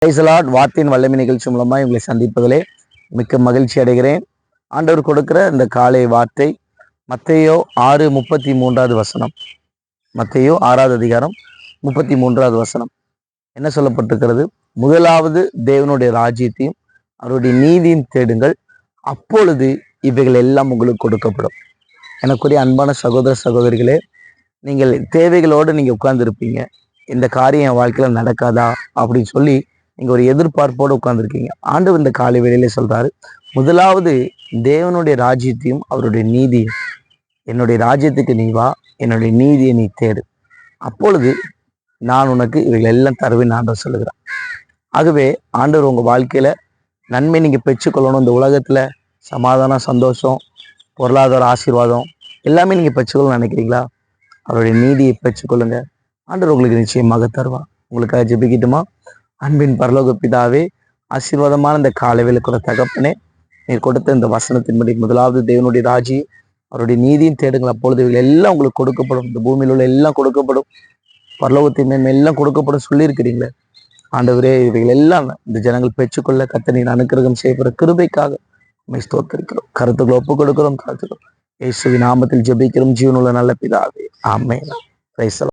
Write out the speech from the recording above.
Praise the Lord. வார்த்தையின் வல்லமை நிகழ்ச்சி மூலமாக உங்களை சந்திப்பதிலே மிக்க மகிழ்ச்சி அடைகிறேன். ஆண்டவர் கொடுக்கிற இந்த காலை வார்த்தை மத்தேயு 6:33 மத்தேயு 6வது அதிகாரம் 33வது வசனம். என்ன சொல்லப்பட்டிருக்கிறது? முதலாவது தேவனுடைய ராஜ்யத்தையும் அவருடைய நீதியும் தேடுங்கள், அப்பொழுது இவைகள் எல்லாம் உங்களுக்கு கொடுக்கப்படும். எனக்குரிய அன்பான சகோதர சகோதரிகளே, நீங்கள் தேவைகளோடு நீங்கள் உட்கார்ந்துருப்பீங்க. இந்த காரியம் என் வாழ்க்கையில் நடக்காதா அப்படின்னு சொல்லி நீங்கள் ஒரு எதிர்பார்ப்போடு உட்கார்ந்துருக்கீங்க. ஆண்டவர் இந்த காலை வேளையிலே சொல்றாரு, முதலாவது தேவனுடைய ராஜ்யத்தையும் அவருடைய நீதியும், என்னுடைய ராஜ்யத்துக்கு நீ வா, என்னுடைய நீதியை நீ தேடு, அப்பொழுது நான் உனக்கு இவைகள் எல்லாம் தருவேன் ஆண்டவர் சொல்லுகிறான். ஆகவே ஆண்டவர் உங்கள் வாழ்க்கையில் நன்மை நீங்கள் பெற்றுக்கொள்ளணும். இந்த உலகத்தில் சமாதானம், சந்தோஷம், பொருளாதார ஆசீர்வாதம் எல்லாமே நீங்கள் பெற்றுக்கொள்ளணும்னு நினைக்கிறீங்களா? அவருடைய நீதியை பெற்றுக்கொள்ளுங்க. ஆண்டவர் உங்களுக்கு நிச்சயமாக தருவான். உங்களுக்காக ஜெபிக்கட்டுமா? அன்பின் பரலோக பிதாவே, ஆசீர்வாதமான இந்த காலைவேளை கூட தகப்பனே, நீர் கொடுத்த இந்த வசனத்தின்படி முதலாவது தேவனுடைய ராஜ்யம் அவருடைய நீதியும் தேடுங்கள், அப்பொழுது இவைகள் எல்லாம் உங்களுக்கு கொடுக்கப்படும். இந்த பூமியில் உள்ள எல்லாம் கொடுக்கப்படும், பரலோகத்தின் மேன்மை எல்லாம் கொடுக்கப்படும் சொல்லியிருக்கிறீங்களே. ஆண்டவரே, இவைகள் எல்லாம் இந்த ஜனங்கள் பெற்றுக்கொள்ள கர்த்தர் நீர் அனுக்கிரகம் செய்யப்படுற கிருபைக்காக உம்மை ஸ்தோத்திரிக்கிறோம். கருத்துக்களை ஒப்புக் கொடுக்கிறோம். இயேசுவின் நாமத்தில் ஜெபிக்கிறோம் ஜீவனுள்ள நல்ல பிதாவே, ஆமென். Praise the Lord.